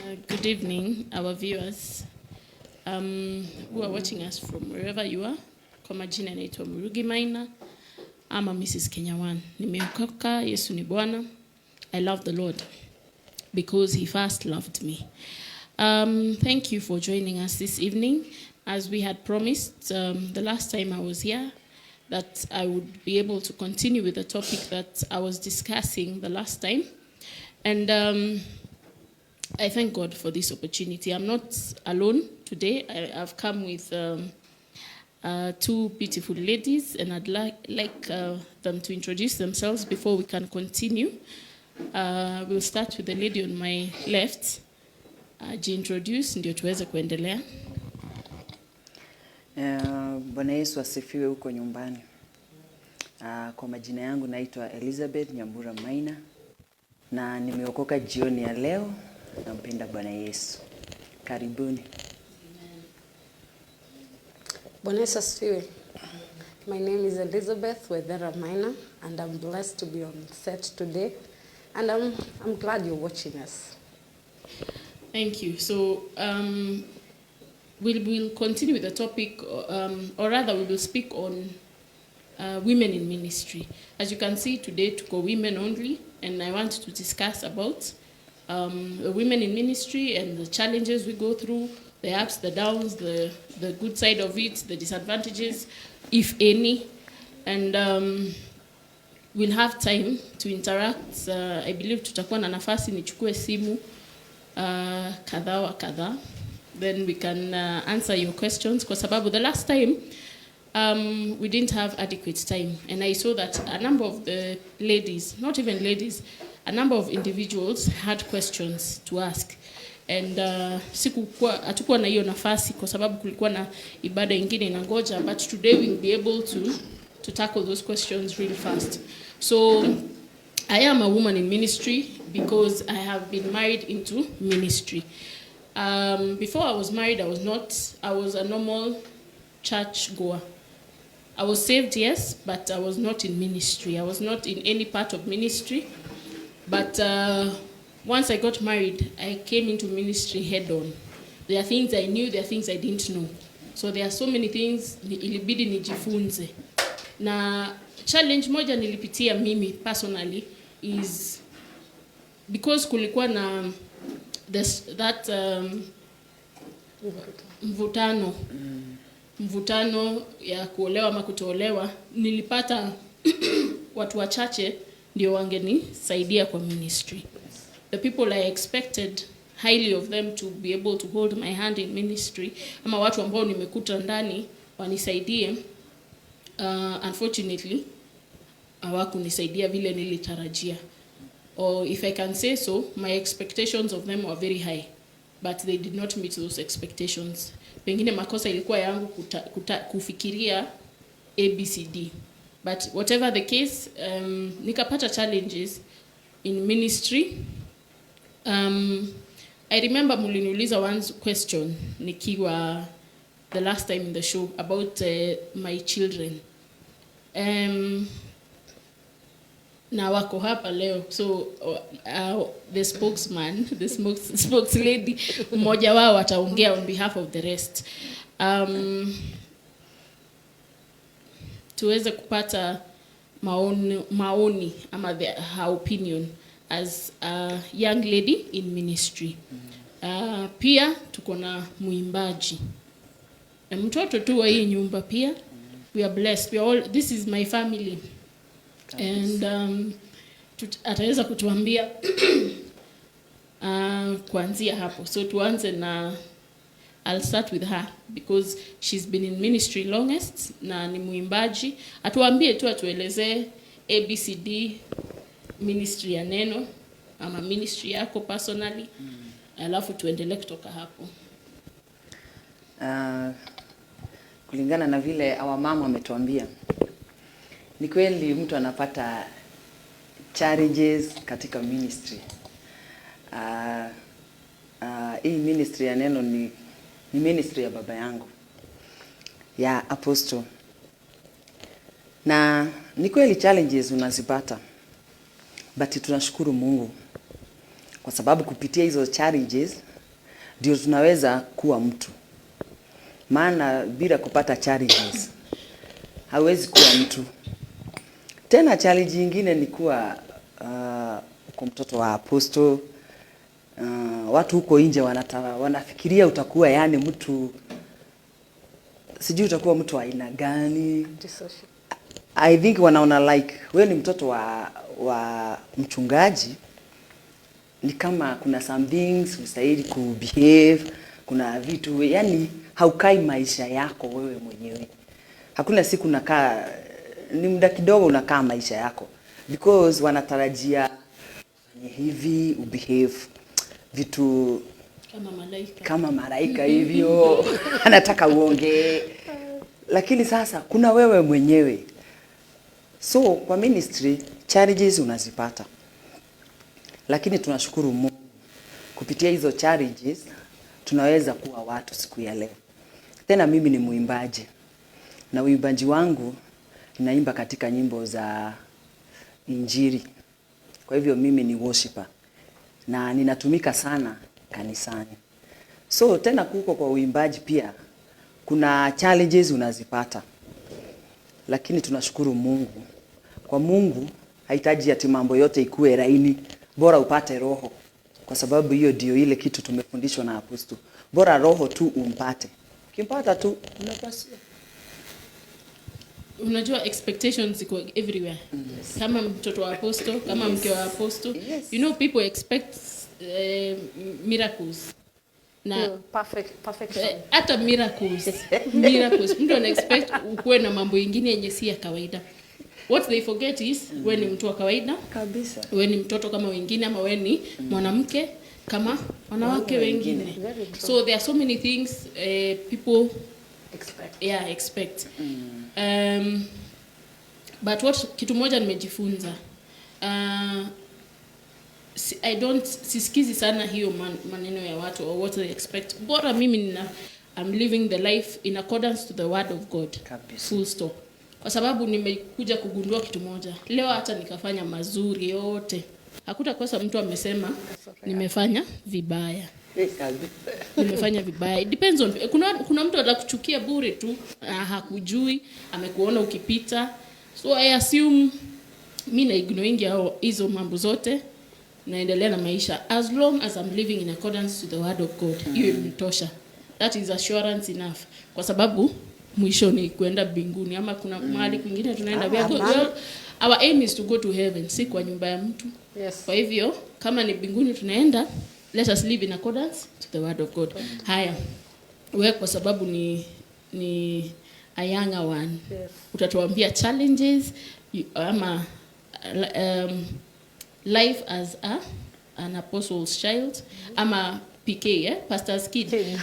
Good evening, our viewers who are watching us from wherever you are. Kwa majina naitwa Murugi Maina ama Mrs. Kenyawan. Nimeokoka, Yesu ni Bwana. I love the Lord because he first loved me. Thank you for joining us this evening. As we had promised the last time I was here, that I would be able to continue with the topic that I was discussing the last time. And I thank God for this opportunity. I'm not alone today. I've come with two beautiful ladies, and I'd like them to introduce themselves before we can continue. We'll start with the lady on my left. Jiintroduce ndio tuweze kuendelea. Bwana Yesu asifiwe huko nyumbani. Kwa majina yangu naitwa Elizabeth Nyambura Maina na nimeokoka jioni ya leo. Nampenda Bwana Yesu. Karibuni. Bwana Yesu asifiwe. My name is Elizabeth Wedera Maina and I'm blessed to be on set today, and I'm glad you're watching us. Thank you. So we'll continue with the topic, or rather we will speak on women in ministry. As you can see today, tuko women only, and I want to discuss about women in ministry and the challenges we go through, the ups, the downs, the good side of it, the disadvantages, if any. And we'll have time to interact. I believe tutakuwa na nafasi nichukue simu kadha wa kadha. Then we can answer your questions. Kwa sababu the last time we didn't have adequate time. And I saw that a number of the ladies, not even ladies, a number of individuals had questions to ask. And hatukuwa na hiyo nafasi kwa sababu kulikuwa na ibada ingine inangoja, but today we'll be able to tackle those questions really fast. So I am a woman in ministry because I have been married into ministry. Before I was married, I was a normal church goer. I was saved, yes, but I was not in ministry. I was not in any part of ministry. But once I got married, I came into ministry head on. There are things I knew, there are things I didn't know. So there are so many things ilibidi nijifunze. Na challenge moja nilipitia mimi personally is because kulikuwa na that mvutano ya kuolewa ama kutoolewa, nilipata watu wachache ndio wangenisaidia kwa ministry. The people I expected highly of them to be able to hold my hand in ministry, ama watu ambao nimekuta ndani wanisaidie, unfortunately hawakunisaidia vile nilitarajia. Or if I can say so, my expectations of them were very high, but they did not meet those expectations. Pengine makosa ilikuwa yangu kufikiria ABCD. But whatever the case, nikapata challenges in ministry. I remember muliniuliza one question nikiwa the last time in the show about my children. Na wako hapa leo. So the spokesman, the spokeslady, mmoja wao ataongea on behalf of the rest. Tuweze kupata maoni ama her opinion as a young lady in ministry. Pia tuko na muimbaji. Mtoto tu wa hii nyumba pia. We are blessed. We are all, this is my family. And ataweza kutuambia kuanzia hapo. So tuanze na, I'll start with her because she's been in ministry longest na ni muimbaji. Atuambie tu, atuelezee ABCD ministry ya neno ama ministry yako personally. Alafu tuendelee kutoka hapo. Kulingana na vile mama ametuambia, ni kweli mtu anapata challenges katika ministry. Hii ministry ya neno ni ministry ya baba yangu, ya apostle. Na ni kweli challenges unazipata, but tunashukuru Mungu kwa sababu kupitia hizo challenges ndio tunaweza kuwa mtu. Maana bila kupata challenges hawezi kuwa mtu. Tena challenge nyingine ni kuwa uko mtoto wa apostle. Watu huko nje wanafikiria utakuwa yani mtu, sijui utakuwa mtu wa aina gani. I think wanaona like wewe ni mtoto wa mchungaji, ni kama kuna some things ustahili kubehave, kuna vitu yani haukai maisha yako wewe mwenyewe. Hakuna siku unakaa, ni muda kidogo unakaa maisha yako, because wanatarajia ufanye hivi, ubehave vitu kama malaika hivyo. Anataka uongee, lakini sasa kuna wewe mwenyewe. So kwa ministry challenges unazipata, lakini tunashukuru Mungu kupitia hizo challenges tunaweza kuwa watu siku ya leo. Tena mimi ni muimbaji, na uimbaji wangu ninaimba katika nyimbo za injili. Kwa hivyo mimi ni worshiper na ninatumika sana kanisani. So tena kuko kwa uimbaji pia kuna challenges unazipata, lakini tunashukuru Mungu. Kwa Mungu hahitaji ati mambo yote ikue laini, bora upate roho, kwa sababu hiyo ndio ile kitu tumefundishwa na apostol. Bora roho tu umpate. Ukimpata tu unapaswa. Unajua expectations iko everywhere. Yes. Kama mtoto wa apostle, kama mke wa apostle, yes. You know people expect miracles. Na perfection. Hata miracles. Mtu ana expect ukuwe na mambo mengine yenye si ya kawaida. What they forget is wewe ni mtu wa kawaida kabisa. Wewe ni mtoto kama wengine, ama wewe ni mwanamke kama wanawake wengine. So there are so many things people expect. But kitu moja nimejifunza, sisikizi sana hiyo maneno ya watu or what they expect. Bora mimi I'm living the life in accordance to the word of God. Kabisa. Full stop. Kwa sababu nimekuja kugundua kitu moja. Leo hata nikafanya mazuri yote, hakutakosa mtu amesema nimefanya vibaya. Nimefanya vibaya. It depends on, kuna mtu atakuchukia bure tu, hakujui, amekuona ukipita. So I assume mimi na ignore hizo mambo zote, naendelea na maisha as long as I'm living in accordance to the word of God. Hiyo inatosha. That is assurance enough. Kwa sababu mwisho ni kwenda mbinguni, ama kuna mahali kwingine tunaenda. Our aim is to go to heaven, si kwa nyumba ya mtu. Yes. Kwa hivyo kama ni mbinguni tunaenda, let us live in accordance to the word of God. Haya, wewe kwa sababu ni a younger one. Yes. Utatuambia challenges ama life as an apostle's child, ama PK, pastor's kid.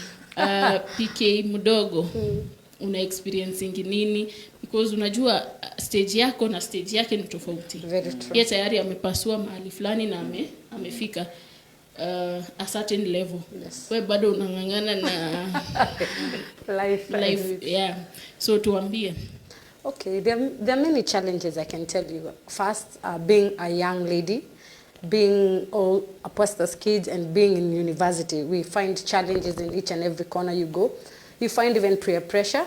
PK mdogo. Una experiencing nini? Because unajua stage yako na stage yake ni tofauti. Yeye tayari amepasua mahali fulani na amefika a certain level. Yes. Wewe bado unangangana na life. Yeah. So tuambie. Okay, there are many challenges I can tell you. First, being a young lady, being a pastor's kid, and being in university, we find challenges in each and every corner you go. You find even peer pressure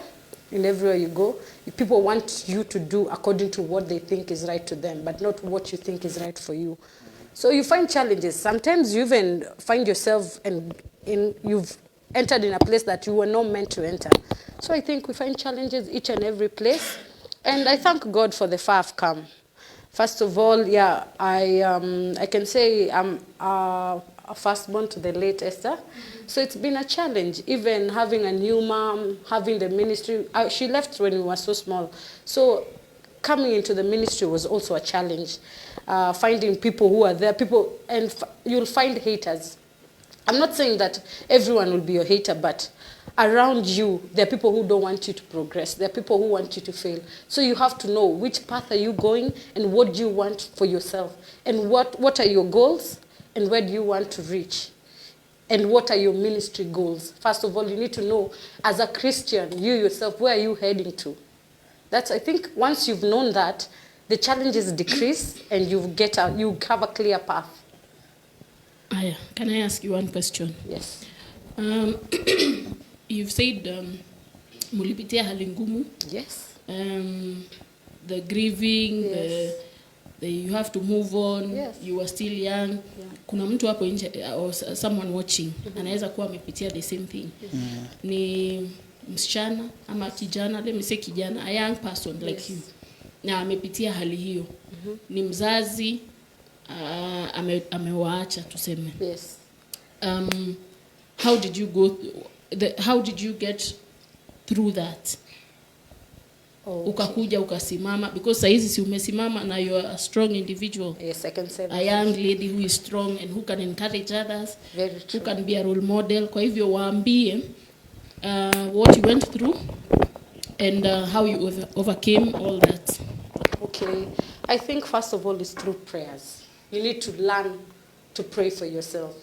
in everywhere you go. People want you to do according to what they think is right to them, but not what you think is right for you. So you find challenges. Sometimes you even find yourself you've entered in a place that you were not meant to enter. So I think we find challenges each and every place. And I thank God for the far I've come. First of all, I can say I'm a firstborn to the late Esther. So it's been a challenge, even having a new mom, having the ministry. She left when we were so small. So coming into the ministry was also a challenge. Finding people who are there, and you'll find haters. I'm not saying that everyone will be your hater, but around you, there are people who don't want you to progress. There are people who want you to fail. So you have to know which path are you going and what do you want for yourself. And what are your goals and where do you want to reach. And what are your ministry goals? First of all, you need to know, as a Christian, you yourself, where are you heading to? That's, I think, once you've known that, the challenges decrease and you have a clear path. Aya, can I ask you one question? Yes. You've said mulipitia hali ngumu. Yes. The grieving, Yes. the you have to move on. Yes. You were still young. Yeah. Kuna mtu hapo nje or someone watching anaweza kuwa amepitia the same thing. Ni msichana ama kijana, let me say kijana, a young person like you. Na amepitia hali hiyo. Ni mzazi amewaacha tuseme. Yes. How did you how did you get through that? Okay. Ukakuja ukasimama, because saizi si umesimama na you are a strong individual. Yes, I can say that. A young lady who is strong and who can encourage others. Very true. Who can be a role model. Kwa hivyo waambie what you went through and how you overcame all that. Okay. I think first of all it's through prayers. You need to learn to pray for yourself.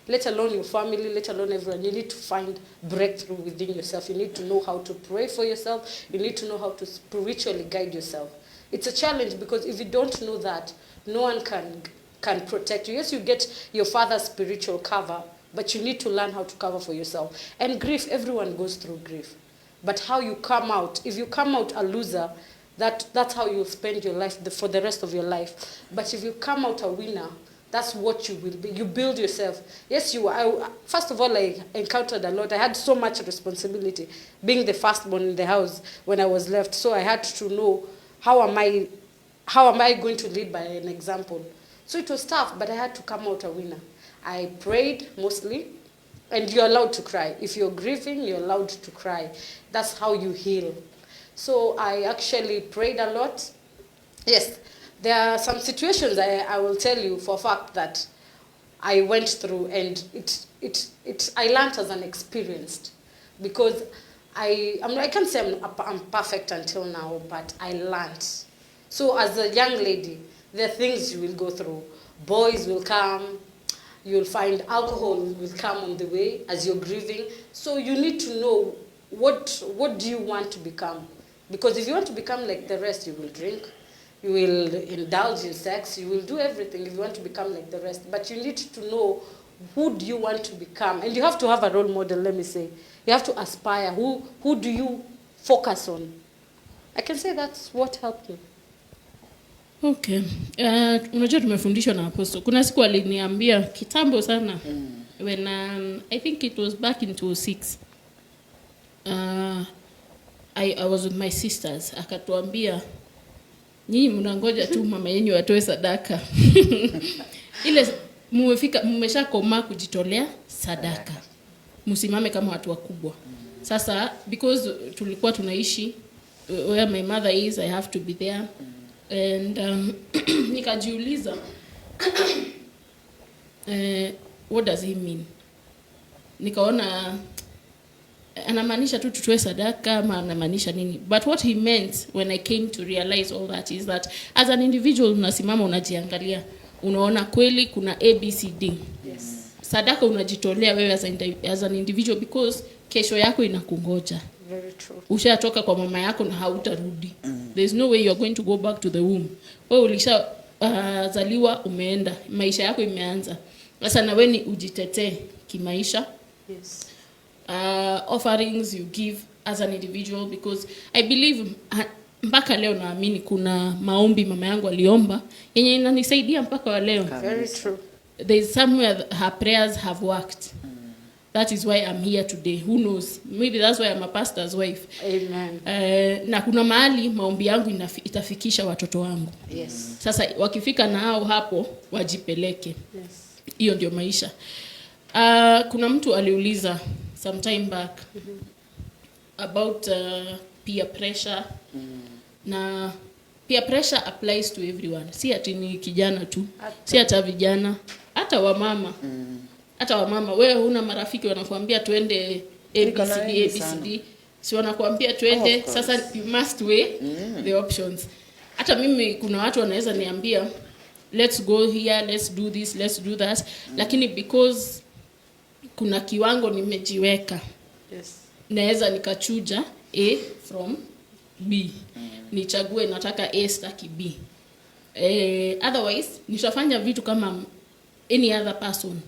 Let alone your family, let alone everyone. You need to find breakthrough within yourself. You need to know how to pray for yourself. You need to know how to spiritually guide yourself. It's a challenge because if you don't know that, no one can protect you. Yes, you get your father's spiritual cover, but you need to learn how to cover for yourself. And grief, everyone goes through grief. But how you come out, if you come out a loser, that's how you'll spend your life for the rest of your life. But if you come out a winner, that's what you will be. You build yourself. Yes, first of all, I encountered a lot. I had so much responsibility, being the firstborn in the house when I was left. So I had to know how am I going to lead by an example. So it was tough, but I had to come out a winner. I prayed mostly, and you're allowed to cry. If you're grieving, you're allowed to cry. That's how you heal. So I actually prayed a lot. Yes. There are some situations I will tell you for a fact that I went through, and I learned as an experienced, because I can't say I'm perfect until now, but I learned. So as a young lady, there are things you will go through. Boys will come, you'll find alcohol will come on the way as you're grieving. So you need to know what do you want to become, because if you want to become like the rest, you will drink. You will indulge in sex. You will do everything if you want to become like the rest. But you need to know who do you want to become. And you have to have a role model, let me say. You have to aspire. Who do you focus on? I can say that's what helped me. Okay. Unajua tumefundishwa na Apostle. Kuna siku aliniambia kitambo sana. When I think it was back in 2006. I was with my sisters. Akatuambia, nyinyi mnangoja tu mama yenu atoe sadaka. Ile mmeshakoma kujitolea sadaka. Msimame kama watu wakubwa. Sasa because tulikuwa tunaishi where my mother is, I have to be there. And nikajiuliza what does he mean? Nikaona anamaanisha tu tutoe sadaka ama anamaanisha nini? But what he meant when I came to realize all that is that as an individual unasimama unajiangalia, unaona kweli kuna ABCD. Yes. Sadaka unajitolea wewe as an individual because kesho yako inakungoja. Very true. Ushatoka kwa mama yako na hautarudi. There's no way you're going to go back to the womb. Wewe ulisha zaliwa, umeenda, maisha yako imeanza. Sasa na wewe ni ujitetee kimaisha. Yes. Offerings you give as an individual, because I believe mpaka leo naamini kuna maombi mama yangu aliomba yenye inanisaidia mpaka wa leo. Very true. There's somewhere her prayers have worked. That is why I'm here today. Who knows? Maybe that's why I'm a pastor's wife. Amen. Na kuna mahali maombi yangu itafikisha watoto wangu. Yes. Sasa wakifika nao hapo wajipeleke. Yes. Hiyo ndio maisha. Kuna mtu aliuliza some time back about peer pressure. Na peer pressure applies to everyone. Si ati ni kijana tu. Si hata vijana, hata wamama. Hata wamama, wewe huna marafiki wanakuambia tuende ABCD. Si wanakuambia tuende, sasa you must weigh the options. Hata mimi kuna watu wanaweza niambia let's go here, let's do this, let's do that. Lakini because kuna kiwango nimejiweka. Yes. Naweza nikachuja A from B. Nichague nataka A staki B. Otherwise nitafanya vitu kama any other person.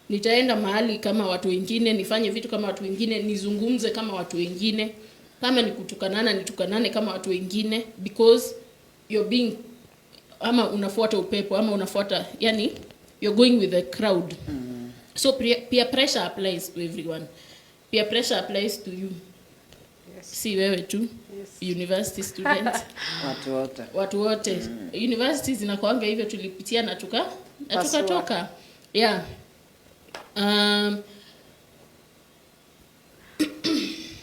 nitaenda mahali kama watu wengine, nifanye vitu kama watu wengine, nizungumze kama watu wengine, kama nikutukanana nitukanane kama watu wengine, because you're being, ama unafuata upepo, ama unafuata, yani you're going with the crowd. So peer pressure applies to everyone. Peer pressure applies to you. Yes. Si wewe tu. Yes. University students. Watu wote. Universities zinakuanga hivyo, tulipitia na tukatoka. Yeah.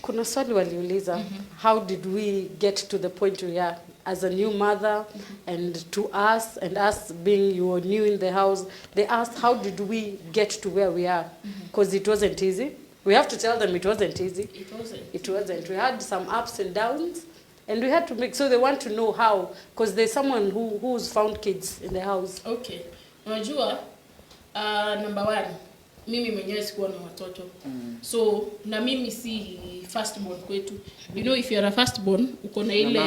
Kuna swali waliuliza, how did we get to the point we are as a new mother, and to us, and us being you were new in the house, they asked how did we get to where we are, because it wasn't easy. We have to tell them it wasn't easy. It wasn't. We had some ups and downs, and we had to make, so they want to know how, because there's someone who's found kids in the house. Okay. Unajua, number one, mimi mwenyewe sikuwa na watoto. So na mimi si firstborn kwetu. You know, if you're a firstborn, uko na ile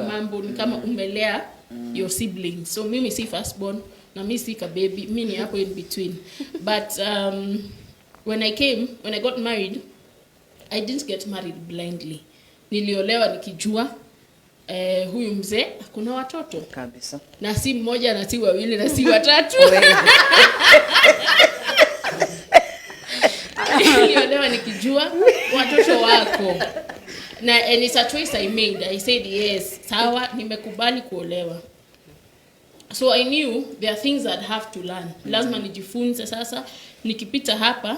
mambo ni kama umelea your siblings. So mimi si firstborn, na mimi si ka baby, mimi ni hapo in between. But when I got married, I didn't get married blindly. Niliolewa nikijua huyu mzee kuna watoto kabisa. Na si mmoja, na si wawili, na si watatu. Niliolewa nikijua watoto wako. And it's a choice I made. I said yes, sawa, nimekubali kuolewa. So I knew there are things I'd have to learn. Lazima nijifunze sasa, nikipita hapa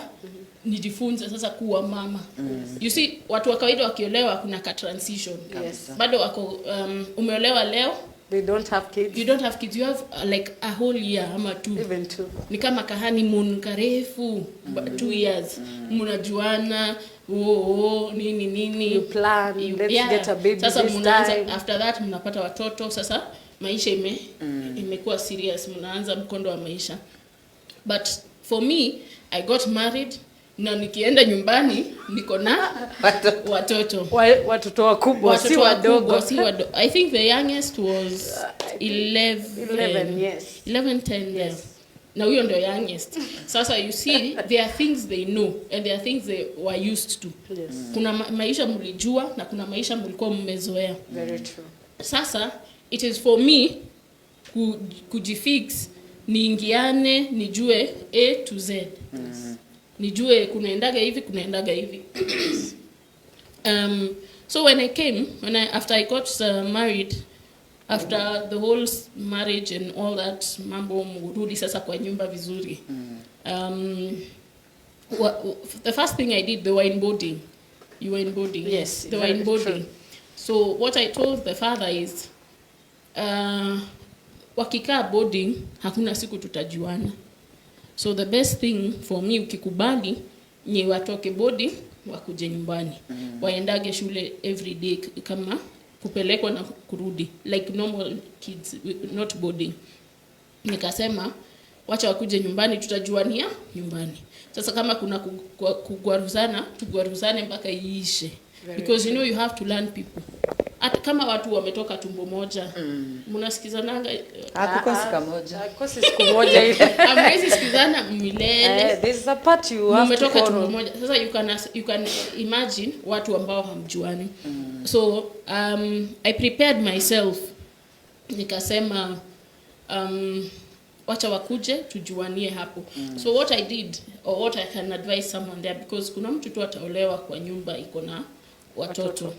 nijifunze sasa kuwa mama. You see, watu wa kawaida wakiolewa kuna ka transition. Yes. Bado wako umeolewa leo, they don't have kids. You don't have kids. You have like a whole year ama 2. Even 2. Ni kama honeymoon karefu, 2 years. Mnajuana, nini. You plan, let's get a baby sasa this time. After that mnapata watoto, sasa maisha imekuwa serious, mnaanza mkondo wa maisha. But for me, I got married, na nikienda nyumbani niko na watoto. Watoto wakubwa, si wadogo. I think the youngest was 11 years. 10 years. Na huyo ndio youngest. Sasa you see, there are things they know and there are things they were used to. Yes. Kuna maisha mlijua na kuna maisha mlikuwa mmezoea. Very true. Sasa it is for me kujifix, niingiane, nijue A to Z. Nijue kunaendaga hivi. So when after I got married, after the whole marriage and all that, mambo murudi sasa kwa nyumba vizuri. The first thing I did, they were in boarding. You were in boarding. Yes, they were in boarding. True. So what I told the father is, wakikaa boarding, hakuna siku tutajuana. So the best thing for me, ukikubali, ni watoke boarding, wakuje nyumbani. Waendage shule every day, kama kupelekwa na kurudi, like normal kids, not boarding. Nikasema wacha wakuje nyumbani, tutajuania nyumbani. Sasa kama kuna kugwaruzana, tugwaruzane mpaka iishe. Because you know you have to learn people. Hata kama watu wametoka tumbo moja, mnasikizananga hakukosi kamoja. Hakukosi siku moja ile. Hamwezi sikizana milele. There's a part you have to mmetoka tumbo moja. Sasa you can imagine watu ambao hamjuani. So I prepared myself. Nikasema wacha wakuje tujuanie hapo. So what I did, or what I can advise someone there, because kuna mtu tu ataolewa kwa nyumba iko na watoto.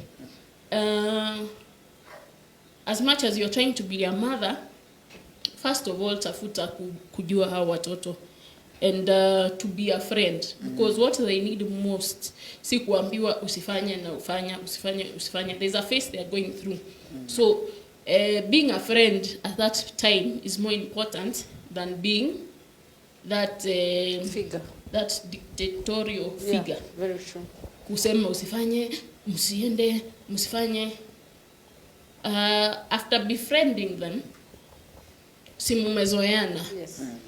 As much as you're trying to be a mother, first of all tafuta kujua hao watoto, and to be a friend, because what they need most si kuambiwa usifanye na usifanye. There's a phase they are going through. So being a friend at that time is more important than being that figure, that dictatorial figure. Yeah, very true. Kusema usifanye, msifanye. After befriending them, si mumezoeana,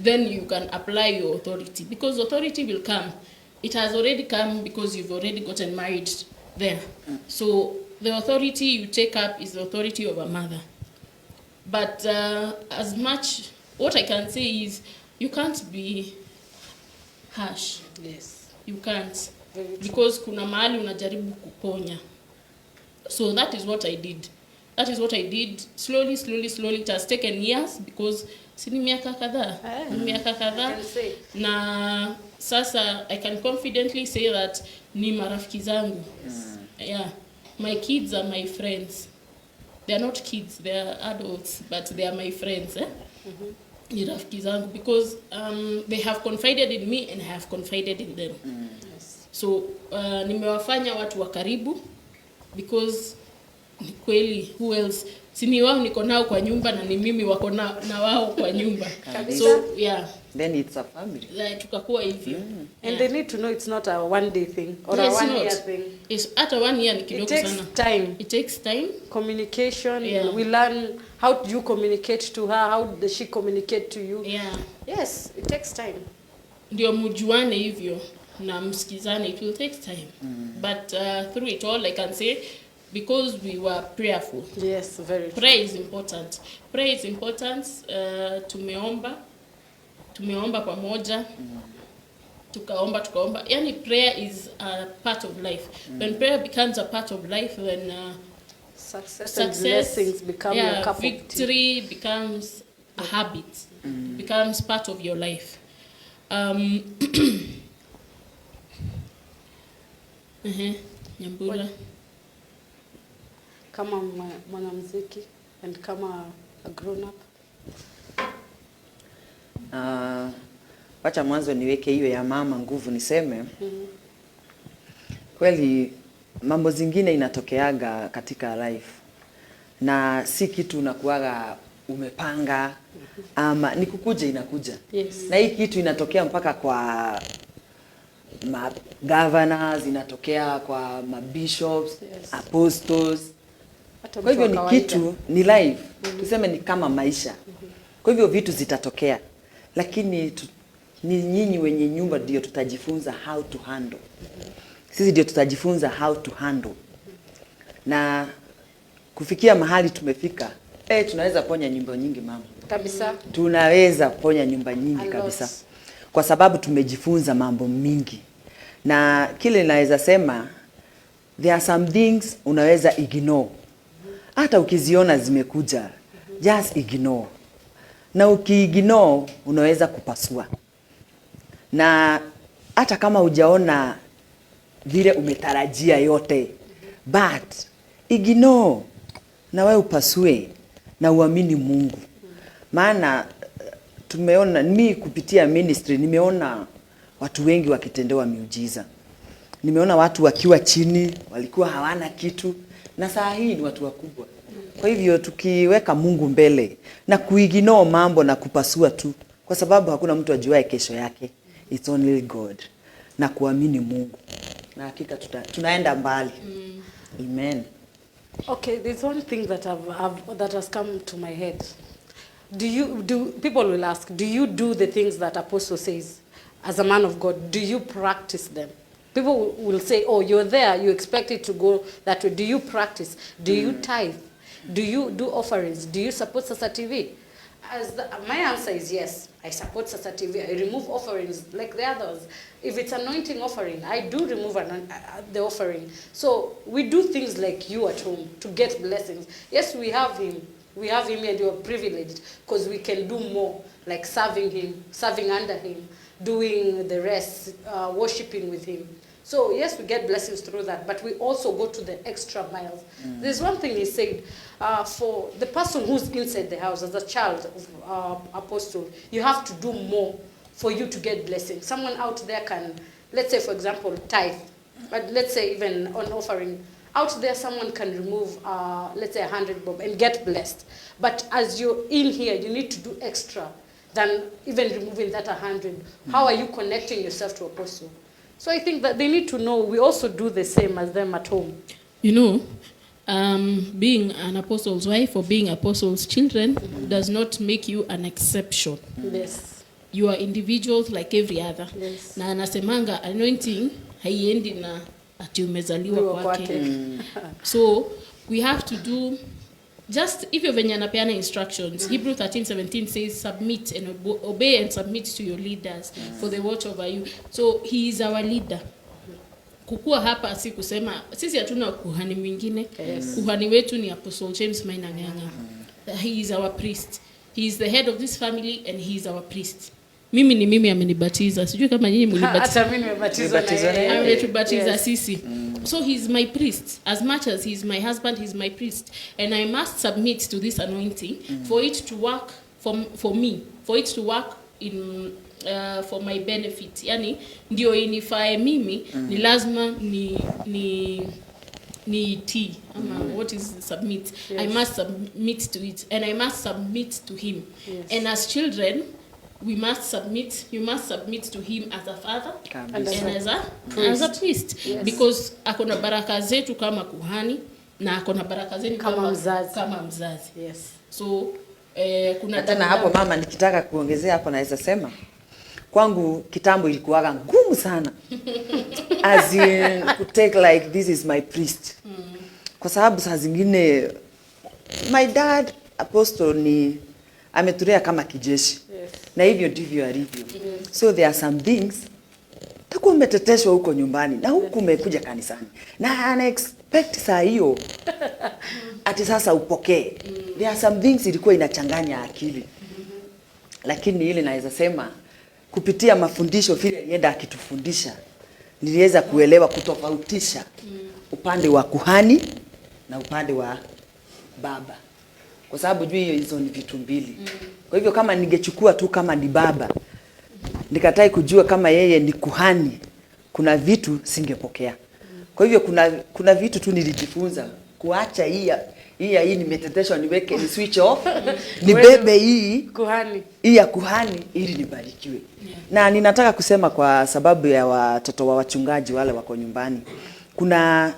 then you can apply your authority, because authority will come. It has already come because you've already gotten married there. So the authority you take up is the authority of a mother. But as much, what I can say is, you can't be harsh. Yes. You can't. Very true. Because kuna mahali unajaribu kuponya. So that is what I did. That is what I did. Slowly. It has taken years because sini miaka kadhaa. Miaka kadhaa. Na sasa I can confidently say that ni marafiki zangu. Yeah. My kids are my friends. They are not kids, they are adults, but they are my friends. Ni rafiki zangu because they have confided in me and I have confided in them. Yes. So nimewafanya watu wa karibu because ni kweli who else sini wao niko nao kwa nyumba na ni mimi wako na wao kwa nyumba. So yeah, then it's a family. Like tukakuwa hivyo. And they need to know it's not a one day thing or yes, a 1 year thing. It's hata 1 year ni kidogo sana. It takes time. Communication. Yeah. We learn how do you communicate to her, how does she communicate to you. Yeah. Yes, it takes time. Ndio mjuane hivyo na msikizane, it will take time. But through it all I can say because we were prayerful. Yes, very true. Prayer is important. Prayer is important. Tumeomba pamoja. Tukaomba. Yani prayer is a part of life. When prayer becomes a part of life, then success and blessings become your cup of tea. Victory becomes a habit. Becomes part of your life. Nyambura. Kama mwanamuziki and kama a grown up. Wacha mwanzo niweke hiyo ya mama nguvu niseme. Kweli mambo zingine inatokeaga katika life. Na si kitu unakuaga umepanga ama ni kukuja inakuja. Yes. Na hii kitu inatokea mpaka kwa governors, inatokea kwa bishops, yes, apostles. Kwa hivyo ni kitu ni life. Tuseme ni kama maisha. Kwa hivyo vitu zitatokea. Lakini ni nyinyi wenye nyumba ndio tutajifunza how to handle. Sisi ndio tutajifunza how to handle. Na kufikia mahali tumefika, tunaweza ponya nyumba nyingi mama. Kabisa. Tunaweza ponya nyumba nyingi kabisa. Kwa sababu tumejifunza mambo mingi. Na kile naweza sema, there are some things unaweza ignore. Hata ukiziona zimekuja, just ignore. Na ukiignore unaweza kupasua. Na hata kama hujaona vile umetarajia yote, but ignore na wewe upasue na uamini Mungu. Maana tumeona mimi kupitia ministry nimeona watu wengi wakitendewa miujiza. Nimeona watu wakiwa chini, walikuwa hawana kitu na saa hii ni watu wakubwa. Kwa hivyo tukiweka Mungu mbele na kuignore mambo na kupasua tu, kwa sababu hakuna mtu ajuaye kesho yake. It's only God. Na kuamini Mungu. Na hakika tunaenda mbali. Amen. Okay, there's one thing that has come to my head. People will ask, do you do the things that Apostle says as a man of God? Do you practice them? People will say, oh, you're there, you expect it to go that way. Do you practice? Do you tithe? Do you do offerings? Do you support Sasa TV? My answer is yes. I support Sasa TV. I remove offerings like the others. If it's anointing offering, I do remove the offering. So we do things like you at home to get blessings. Yes, we have him. We have him and you're privileged because we can do more, like serving him, serving under him, doing the rest, worshiping with him. So yes, we get blessings through that, but we also go to the extra miles. There's one thing he said, for the person who's inside the house, as a child of Apostle, you have to do more for you to get blessings. Someone out there can, let's say for example, tithe, but let's say even on offering, out there someone can remove, let's say 100 bob and get blessed. But as you're in here, you need to do extra than even removing that 100. How are you connecting yourself to Apostle? So I think that they need to know we also do the same as them at home. You know, being an apostle's wife or being apostle's children does not make you an exception. Yes. You are individuals like every other. Yes. Na anasemanga anointing haiendi na ati umezaliwa kwake. So we have to do just hivyo venye anapeana instructions. Hebrew 13:17 says submit and obey and submit to your leaders for they watch over you. So he is our leader. Kukua hapa si kusema sisi hatuna kuhani mwingine. Kuhani wetu ni Apostle James Maina Ng'ang'a. He is our priest. He is the head of this family and he is our priest. Mimi amenibatiza. Sijui kama nyinyi mlibatiza. Hata mimi nimebatizwa na yeye. Ametubatiza sisi. So he is my priest. As much as he is my husband, he is my priest. And I must submit to this anointing for it to work for me. For it to work in for my benefit. Yani ndio inifae mimi ni lazima ni tii ama what is submit. I must submit to it and I must submit to him. And as children we must submit. You must submit to him as a father and as a priest. Because akona baraka zetu kama kuhani na akona baraka zetu kama mzazi. Yes. So kuna tena hapo mama, nikitaka kuongezea hapo naweza sema kwangu kitambo ilikuwa ngumu sana as in to take like this is my priest. Kwa sababu saa zingine my dad apostle ni ametulea kama kijeshi. Na hivyo ndivyo alivyo. So there are some things takuwa umeteteshwa huko nyumbani na huku umekuja kanisani na ana expect saa hiyo ati sasa upokee. There are some things ilikuwa inachanganya akili. Lakini ile naweza sema kupitia mafundisho vile yenda akitufundisha niliweza kuelewa kutofautisha upande wa kuhani na upande wa baba. Kwa sababu juu hizo ni vitu mbili. Kwa hivyo kama ningechukua tu kama ni baba, nikatai kujua kama yeye ni kuhani, kuna vitu singepokea. Kwa hivyo kuna vitu tu nilijifunza kuacha hii nimeteteshwa niweke ni switch off, nibebe hii kuhani. Hii ya kuhani ili nibarikiwe. Na ninataka kusema kwa sababu ya watoto wa wachungaji wale wako nyumbani. Kuna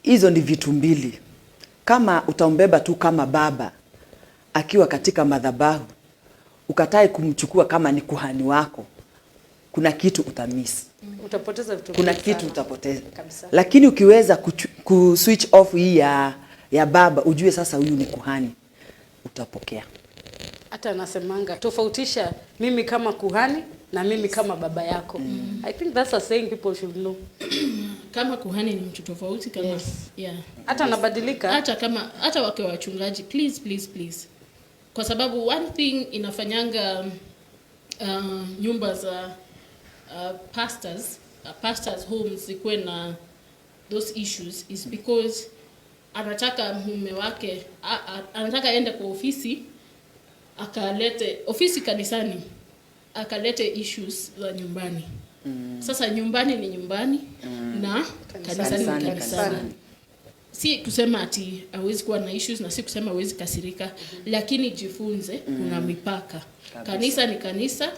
hizo ni vitu mbili. Kama utaumbeba tu kama baba akiwa katika madhabahu, ukatai kumchukua kama ni kuhani wako, kuna kitu utamiss. Utapoteza vitu. Kuna kitu utapoteza. Kabisa. Lakini ukiweza switch off hii ya baba, ujue sasa huyu ni kuhani, utapokea. Hata nasemanga tofautisha mimi kama kuhani na mimi kama baba yako. I think that's a saying people should know. Kama kuhani ni mtu tofauti kama hata nabadilika hata wake wachungaji please. Kwa sababu one thing inafanyanga nyumba za pastors homes zikuwe na those issues is because anataka mume wake anataka aende kwa ofisi kanisani akalete issues za nyumbani. Sasa nyumbani ni nyumbani na kanisani ni kanisani. Si kusema ati hawezi kuwa na issues na si kusema hawezi kasirika, lakini jifunze kuna mipaka. Kanisa ni kanisa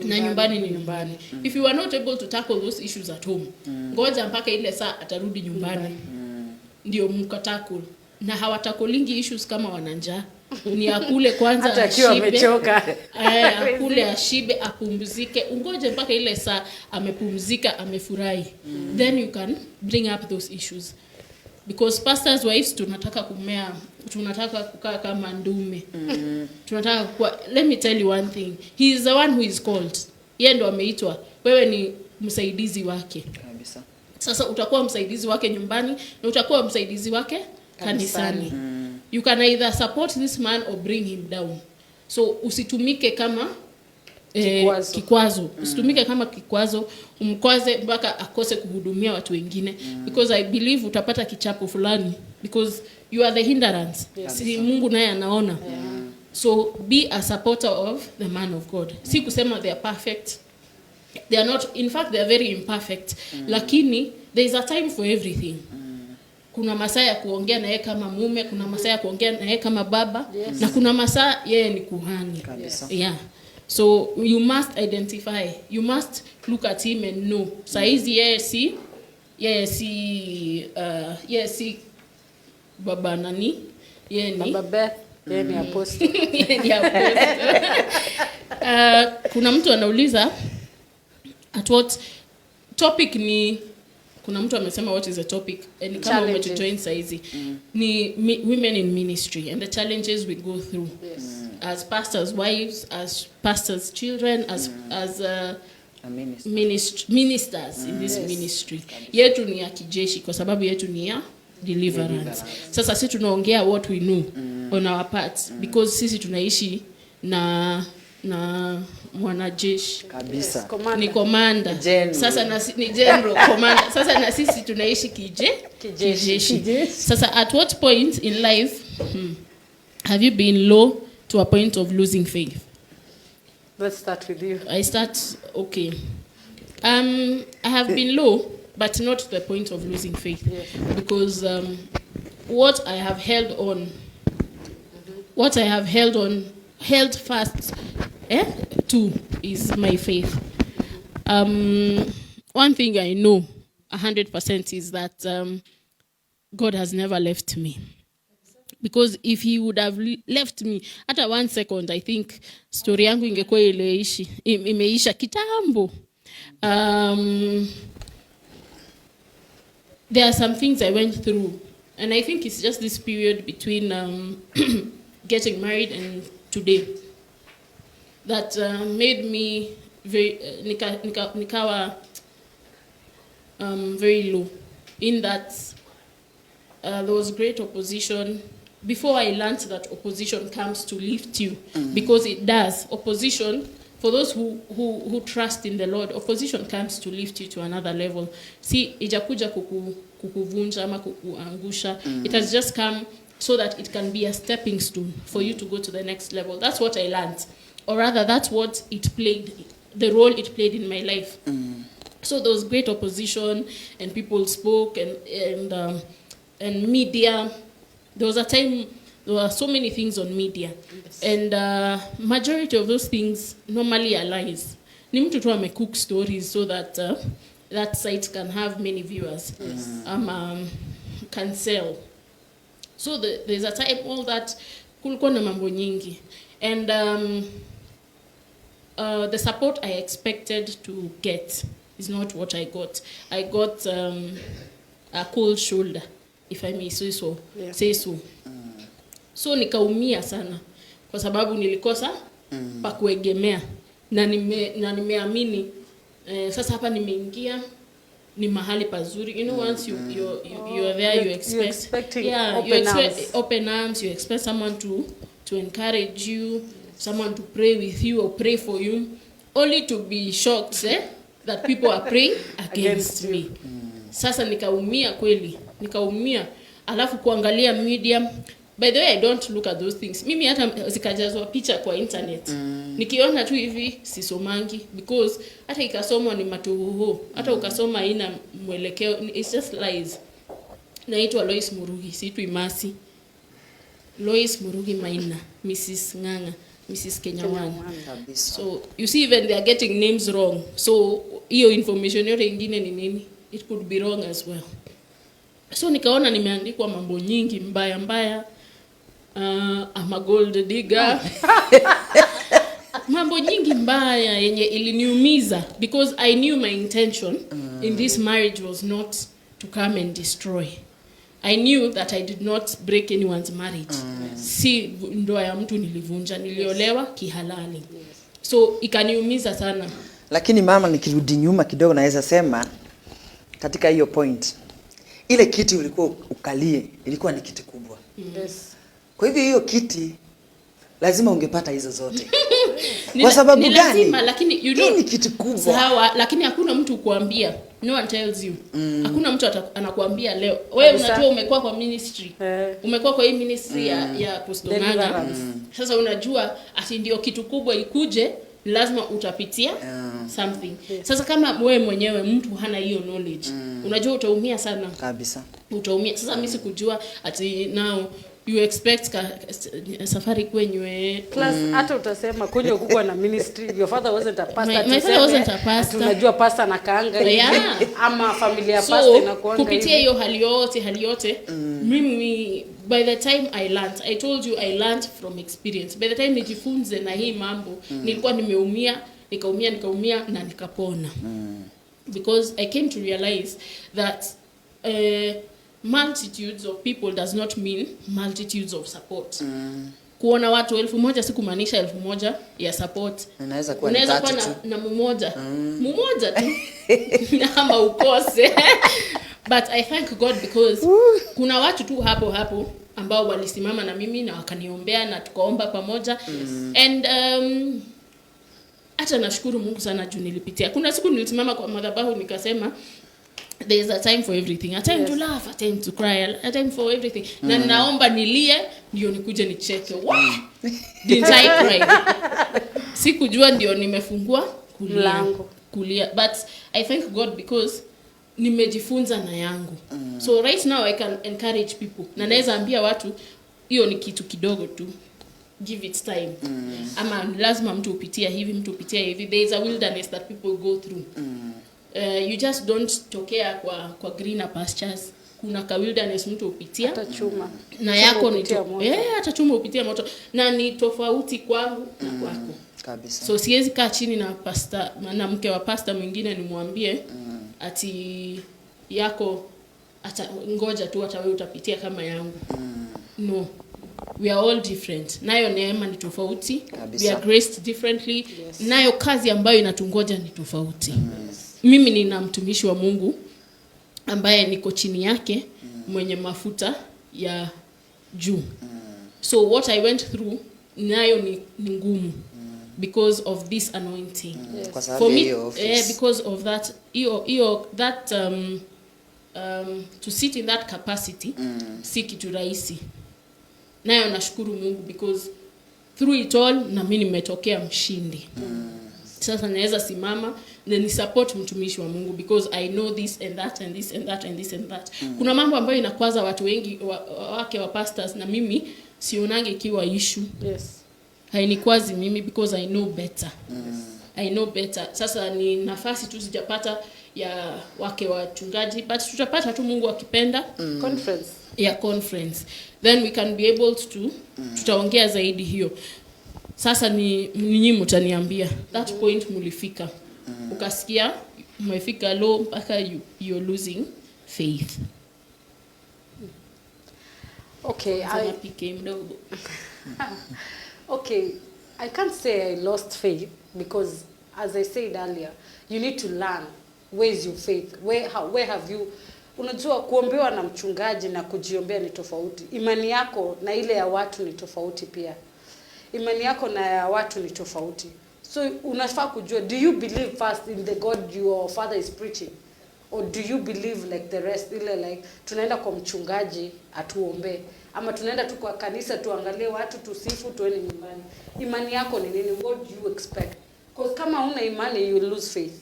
na nyumbani ni nyumbani. If you are not able to tackle those issues at home, ngoja mpaka ile saa atarudi nyumbani ndio mkatackle. Na hawatakolingi issues kama wananja. Ni akule kwanza hata akiwa amechoka. Akule ashibe apumzike. Ungoje mpaka ile saa amepumzika amefurahi. Then you can bring up those issues. Because pastors wives tunataka kukaa kama ndume. Tunataka kuwa, let me tell you one thing. He is the one who is called. Yeye ndo ameitwa. Wewe ni msaidizi wake. Kabisa. Sasa utakuwa msaidizi wake nyumbani na utakuwa msaidizi wake kanisani. You can either support this man or bring him down. So usitumike kama kikwazo. Usitumike kama kikwazo, umkwaze mpaka akose kuhudumia watu wengine. Because I believe utapata kichapo fulani because you are the hindrance. Si Mungu naye anaona. So be a supporter of the man of God. Si kusema they are perfect. They are not, in fact they are very imperfect. Lakini there is a time for everything. Kuna masaa ya kuongea na yeye kama mume, kuna masaa ya kuongea na yeye kama baba, na kuna masaa yeye ni kuhani. So you must identify, you must look at him and know. Saizi yeye si baba nani? Yeye ni baba Beth, yeye ni apostle. Kuna mtu anauliza at what topic ni kuna mtu amesema what is the topic and kama umetujoin saizi ni women in ministry and the challenges we go through as pastors wives, as pastors children, as ministers in this ministry. Yetu ni ya kijeshi kwa sababu yetu ni ya deliverance. Sasa sisi tunaongea what we know on our parts because sisi tunaishi na mwanajeshi kabisa. Yes, ni commander. Sasa ni general commander. Sasa na sisi tunaishi kijeshi. Sasa at what point in life have you been low to a point of losing faith? Let's start with you. I start, okay. I have been low, but not to the point of losing faith. Yes. Because what I have held held fast to is my faith. One thing I know 100% is that God has never left me. Because if he would have left me at 1 second, I think story yangu ingekuwa imeisha kitambo. There are some things I went through, and I think it's just this period between getting married and today that made me very nikawa very low. In that there was great opposition. Before I learned that opposition comes to lift you, because it does. Opposition, for those who trust in the Lord, opposition comes to lift you to another level. See, ijakuja kukuvunja ama kukuangusha. It has just come so that it can be a stepping stone for you to go to the next level. That's what I learned. Or rather, that's what it played, the role it played in my life. So there was great opposition, and people spoke, and media. There was a time there were so many things on media, and majority of those things normally are lies. Ni mtu tu amecook stories so that that site can have many viewers, can sell. So there's a time all that kulikuwa na mambo nyingi, and the support I expected to get is not what I got. I got a cold shoulder, if I may say so. So nikaumia sana kwa sababu nilikosa pa kuegemea na nimeamini sasa hapa nimeingia ni mahali pazuri. You know, once you are there, you expect open arms, you expect someone to encourage you, someone to pray with you or pray for you, only to be shocked that people are praying against me. Sasa nikaumia kweli, alafu kuangalia media. By the way, I don't look at those things. Mimi hata zikajazwa picha kwa internet. Nikiona tu hivi sisomangi, because hata ikasomwa ni matuhuhu, hata ukasoma ina mwelekeo, it's just lies. Naitwa Lois Murugi, siitwi Masi. Lois Murugi Maina, Mrs. Nganga, Mrs. Kenyawan. So you see, even they are getting names wrong. So hiyo information yote ingine ni nini? It could be wrong as well. So nikaona nimeandikwa mambo nyingi mbaya. I'm a gold digger. Mambo nyingi mbaya yenye iliniumiza, because I knew my intention in this marriage was not to come and destroy. I knew that I did not break anyone's marriage. Si ndoa ya mtu nilivunja, niliolewa kihalali. So ikaniumiza sana. Lakini mama, nikirudi nyuma kidogo naweza sema katika hiyo point, ile kiti ulikuwa ukalie ilikuwa ni kiti kubwa. Yes. Kwa hivyo hiyo kiti lazima ungepata hizo zote. Kwa sababu gani? Lazima, lakini you know, ni kiti kubwa. Sawa, lakini hakuna mtu kuambia. No one tells you. Hakuna mtu anakuambia leo. Wewe unajua umekuwa kwa ministry. Umekuwa kwa hii ministry ya Apostle Nganga. Sasa unajua ati ndio kitu kubwa ikuje, lazima utapitia something. Sasa kama wewe mwenyewe mtu hana hiyo knowledge, unajua utaumia sana. Kabisa. Utaumia. Sasa mimi sikujua ati now you expect safari kwenywe plus hata utasema kwenye kukua na ministry, your father wasn't a pastor. My father wasn't a pastor. Tunajua pastor na kaanga ama familia pastor inakuanga kupitia hiyo hali yote mimi, by the time I learned, I told you I learned from experience. By the time nijifunze na hii mambo nilikuwa nimeumia, nikaumia na nikapona. because I came to realize that multitudes of people does not mean multitudes of support. Kuona watu 1,000 sikumaanisha 1,000 ya support. Unaweza kuwa na mmoja. Mmoja tu. Ama ukose. But I thank God because kuna watu tu hapo ambao walisimama na mimi na wakaniombea na tukaomba pamoja. And hata nashukuru Mungu sana juu nilipitia. Kuna siku nilisimama kwa madhabahu nikasema there is a time for everything. A time to laugh, a time to cry, a time for everything. Na naomba nilie ndio nikuje nicheke. Didn't I cry? Sikujua ndio nimefungua kulia. But I thank God because nimejifunza na yangu. So right now I can encourage people. Na naweza ambia watu hiyo ni kitu kidogo tu. Give it time. Ama lazima mtu upitia hivi. There is a wilderness that people go through. You just don't tokea kwa greener pastures. Kuna ka wilderness mtu upitia. Atachuma. Na yako ni atachuma upitia moto. Na ni tofauti kwangu na kwako. Kabisa. So siwezi kaa chini na pastor na mke wa pastor mwingine nimwambie ati yako ngoja tu hata wewe utapitia kama yangu. No. We are all different. Nayo neema ni tofauti. We are graced differently. Nayo kazi ambayo inatungoja ni tofauti. Mimi nina mtumishi wa Mungu ambaye niko chini yake mwenye mafuta ya juu. So what I went through nayo ni ngumu because of this anointing. For me because of that to sit in that capacity si kitu rahisi. Nayo nashukuru Mungu because through it all na mimi nimetokea mshindi. Sasa naweza simama na ni support mtumishi wa Mungu because I know this and that and this and that and this and that. Kuna mambo ambayo inakwaza watu wengi wake wa pastors na mimi sionange ikiwa issue. Hainikwazi mimi because I know better. I know better. Sasa ni nafasi tu sijapata ya wake wachungaji but tutapata tu Mungu akipenda conference. Then we can be able to tutaongea zaidi hiyo. Sasa ni nyinyi mtaniambia that point mulifika. Ukasikia umefika low mpaka you're losing faith. Okay, I can't say I lost faith because as I said earlier, you need to learn where is your faith, where have you. Unajua kuombewa na mchungaji na kujiombea ni tofauti. Imani yako na ile ya watu ni tofauti pia. Imani yako na ya watu ni tofauti. So unafaa kujua, do you believe first in the God your father is preaching, or do you believe like the rest, ile like tunaenda kwa mchungaji atuombe ama tunaenda tu kwa kanisa tuangalie watu tusifu tuende nyumbani. Imani yako ni nini? What do you expect? Because kama una imani you will lose faith,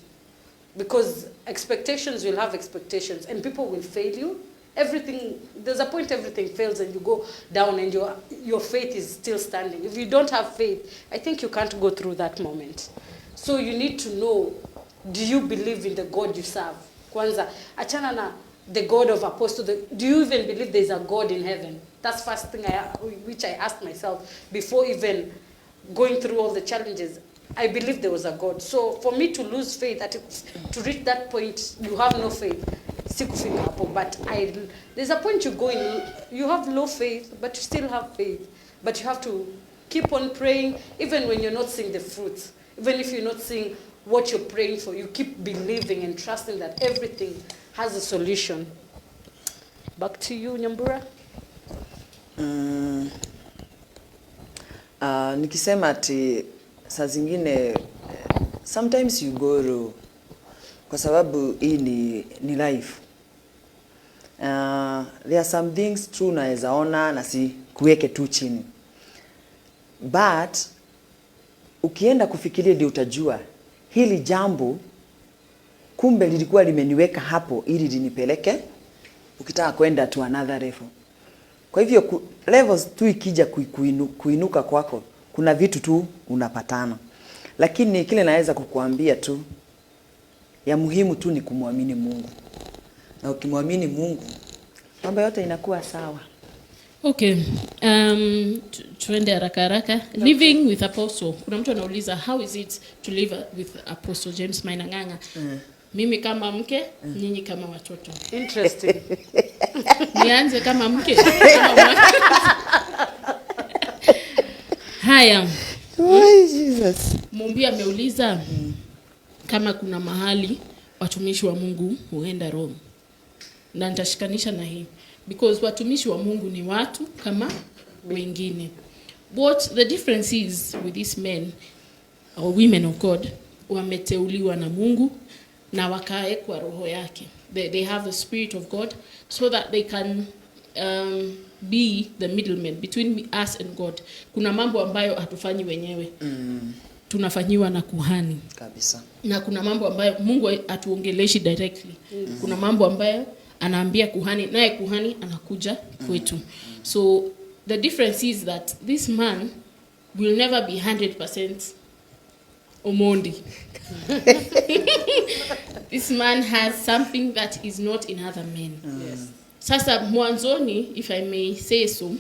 because expectations will have expectations and people will fail you. There's a point everything fails and you go down and your faith is still standing. If you don't have faith, I think you can't go through that moment. So you need to know, do you believe in the God you serve? Kwanza, achana na the God of apostles. Do you even believe there's a God in heaven? That's first thing which I asked myself before even going through all the challenges. I believe there was a God. So for me to lose faith, to reach that point, you have no faith. But there's a point you go in, you have low faith, but you still have faith. But you have to keep on praying, even when you're not seeing the fruits. Even if you're not seeing what you're praying for, you keep believing and trusting that everything has a solution. Back to you, Nyambura. Nikisema ati saa zingine sometimes you go through kwa sababu hii ni life. There are some things true naweza ona na si kuweke tu chini. But ukienda kufikiria ndio utajua hili jambo kumbe lilikuwa limeniweka hapo ili linipeleke ukitaka kwenda to another level. Kwa hivyo levels tu ikija kuinuka kwako kuna vitu tu unapatana. Lakini kile naweza kukuambia tu ya muhimu tu ni kumwamini Mungu. Na ukimwamini Mungu mambo yote inakuwa sawa. Okay. Tuende haraka. Living with Apostle. Kuna mtu anauliza how is it to live with Apostle James Mainanganga? Mimi kama mke, nyinyi kama watoto. Interesting. Nianze kama mke. Kama haya. Why Jesus? Mumbi ameuliza kama kuna mahali watumishi wa Mungu huenda Rome. Na nitashikanisha na hii because watumishi wa Mungu ni watu kama wengine. What the difference is with these men or women of God, wameteuliwa na Mungu na wakaekwa roho yake. They have the spirit of God so that they can be the middleman between us and God. Kuna mambo ambayo hatufanyi wenyewe. Tunafanyiwa na kuhani. Kabisa. Na kuna mambo ambayo Mungu atuongeleshi directly. Kuna mambo ambayo anaambia kuhani, naye kuhani anakuja kwetu. So the difference is that this man will never be 100% Omondi. This man has something that is not in other men. Yes. Sasa mwanzoni, if I may say so,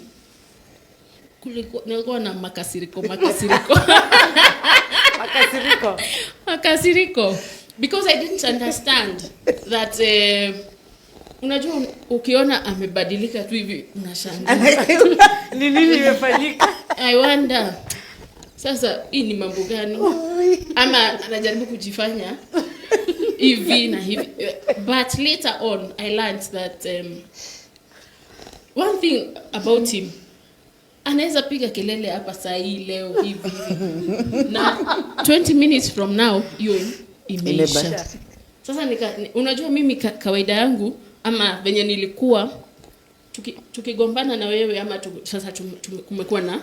nilikuwa na makasiriko. Makasiriko. Because I didn't understand that unajua ukiona amebadilika tu hivi unashangaa. Ni nini imefanyika? I wonder. Sasa hii ni mambo gani? Ama anajaribu kujifanya hivi na hivi. But later on I learned that one thing about him, anaweza piga kelele hapa saa hii leo hivi na 20 minutes from now hiyo imeisha. Sasa unajua mimi kawaida yangu ama venye nilikuwa tukigombana na wewe ama sasa kumekuwa na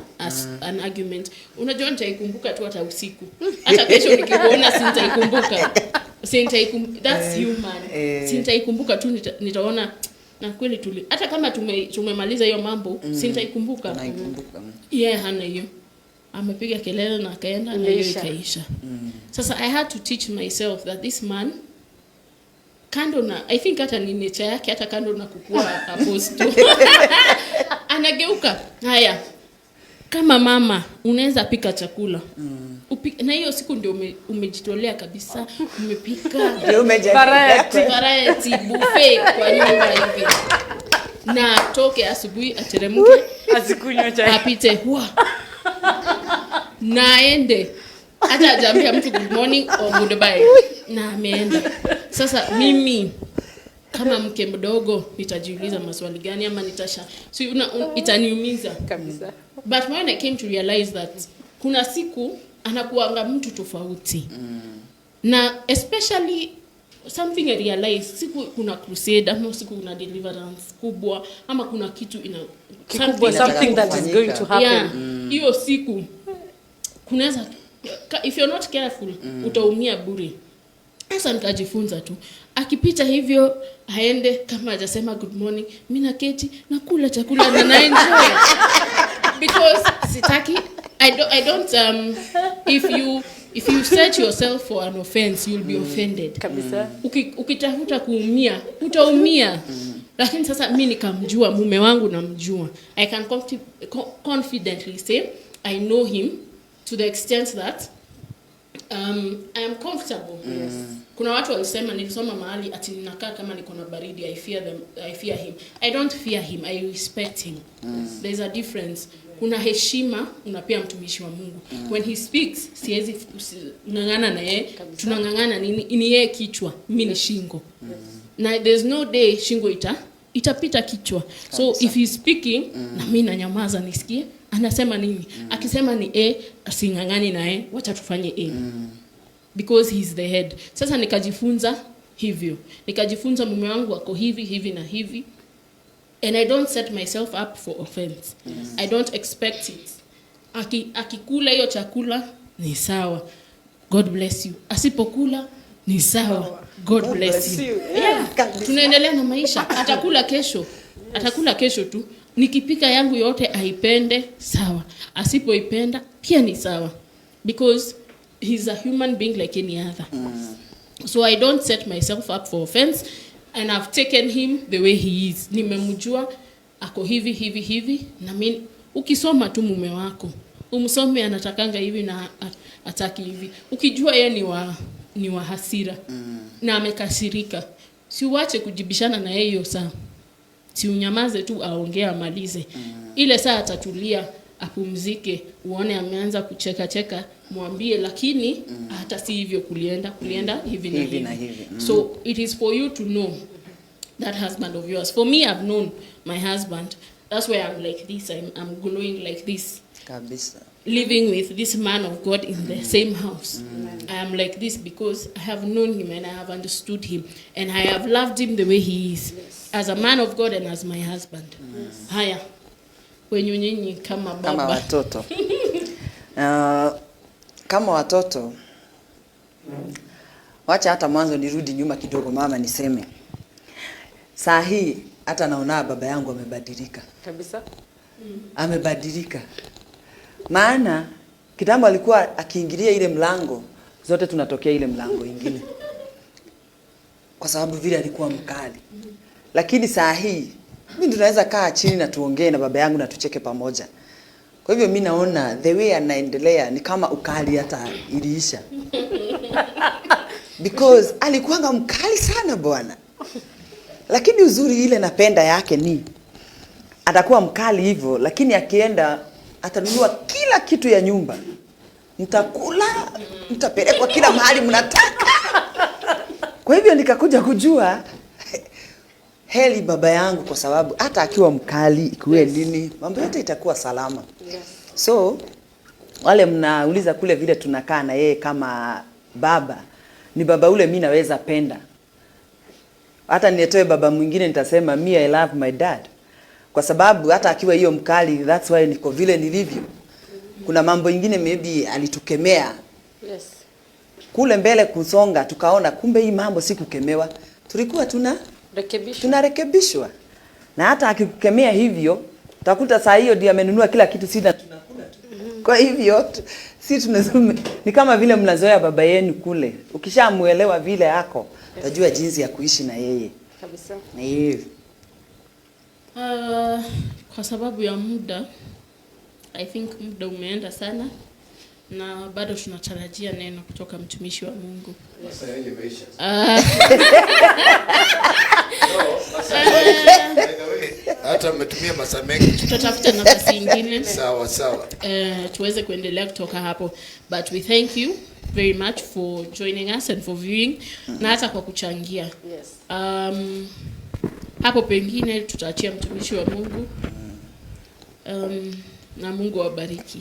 an argument, unajua nitaikumbuka tu hata usiku, hata kesho nikikuona sintaikumbuka. That's human. Sintaikumbuka tu, nitaona na kweli hata kama tumemaliza hiyo mambo sintaikumbuka. Hana hiyo, amepiga kelele na akaenda na hiyo ikaisha. Sasa I had to teach myself that this man, kando na I think hata ni nature yake, hata kando na kukua apostle anageuka. Haya, kama mama unaweza pika chakula na hiyo siku ndio umejitolea kabisa, umepika variety buffet kwa nyumba hivi, na toke asubuhi ateremke asikunywe chai apite huwa naende hata hajambia mtu good morning or goodbye na ameenda. Sasa mimi kama mke mdogo nitajiuliza maswali gani ama itaniumiza kabisa. But when I came to realize that kuna siku anakuanga mtu tofauti. Na especially something I realized, siku kuna crusade ama siku kuna deliverance kubwa ama kuna kitu something that is going to happen. Hiyo siku kunaweza, if you're not careful utaumia bure. Sasa nikajifunza tu, akipita hivyo aende, kama hajasema good morning, mimi naketi nakula chakula na naenjoy. Because sitaki, I don't if you set yourself for an offense, you'll be offended. Kabisa. Ukitafuta kuumia utaumia. Lakini sasa mimi nikamjua mume wangu, namjua, I can confidently say I know him to the extent that I am comfortable. Yes. Kuna watu walisema, nilisoma mahali ati ninakaa kama niko na baridi, I fear him. I don't fear him, I respect him. There's a difference. Kuna heshima unapea mtumishi wa Mungu. When he speaks, siwezi ngangana na yeye. Tunangangana ni yeye kichwa, mimi ni shingo. Na there's no day shingo itapita kichwa. So if he's speaking, na mimi nanyamaza nisikie anasema nini. Akisema ni asingangani na yeye, wacha tufanye because he's the head. Sasa nikajifunza hivyo. Nikajifunza mume wangu wako hivi na hivi. And I don't set myself up for offense. I don't expect it. Akikula hiyo chakula ni sawa, God bless you. Asipokula ni sawa, God bless you. Tunaendelea na maisha. Atakula kesho tu. Nikipika yangu yote aipende, sawa. Asipoipenda pia ni sawa. Because he's a human being like any other. So I don't set myself up for offense. And I've taken him the way he is. Nimemjua ako hivi na mimi. Ukisoma tu mume wako, umsome anatakanga hivi na ataki hivi. Ukijua yeye ni wa hasira na amekasirika, si uache kujibishana na yeye hiyo saa, si unyamaze tu aongee amalize. Ile saa atatulia apumzike, uone ameanza kucheka cheka, mwambie, lakini hata si hivyo kulienda hivi na hivi. So it is for you to know that husband of yours. For me, I've known my husband. That's why I'm like this. I'm glowing like this. Kabisa. Living with this man of God in the same house. I am like this because I have known him and I have understood him and I have loved him the way he is, as a man of God and as my husband. Haya, wenyu nyinyi kama baba. Kama watoto. Kama watoto, wacha hata mwanzo nirudi nyuma kidogo mama niseme. Saa hii hata naona baba yangu amebadilika. Kabisa. Amebadilika. Maana kitambo alikuwa akiingilia ile mlango, zote tunatokea ile mlango ingine. Kwa sababu vile alikuwa mkali. Lakini saa hii mimi tunaweza kaa chini na tuongee na baba yangu na tucheke pamoja. Kwa hivyo mimi naona the way anaendelea ni kama ukali hata iliisha. Because alikuwa mkali sana bwana. Lakini uzuri ile napenda yake ni atakuwa mkali hivyo, lakini akienda atanunua kila kitu ya nyumba. Mtakula, mtapelekwa kila mahali mnataka. Kwa hivyo nikakuja kujua heli baba yangu, kwa sababu hata akiwa mkali ikuwe nini, mambo yote itakuwa salama. So wale mnauliza kule vile tunakaa na yeye kama baba, ni baba ule mimi naweza penda. Hata nietoe baba mwingine nitasema me I love my dad. Kwa sababu hata akiwa hiyo mkali, that's why niko vile nilivyo. Kuna mambo ingine maybe alitukemea. Yes. Kule mbele kusonga tukaona kumbe hii mambo si kukemewa. Tulikuwa tunarekebishwa. Na hata akikukemea hivyo, utakuta saa hiyo ndiye amenunua kila kitu, sisi tunakula tu. Kwa hivyo si tunasema ni kama vile mnazoea baba yenu kule. Ukishamuelewa vile yako, utajua jinsi ya kuishi na yeye. Kabisa. Na hivi. Kwa sababu ya muda, I think muda umeenda sana na bado tunatarajia neno kutoka mtumishi wa Mungu. Hata umetumia masaa mengi. Tutatafuta nafasi nyingine. Sawa. Tuweze kuendelea kutoka hapo. But we thank you very much for joining us and for viewing na hata kwa kuchangia. Yes. Hapo pengine tutaachia mtumishi wa Mungu. Na Mungu awabariki.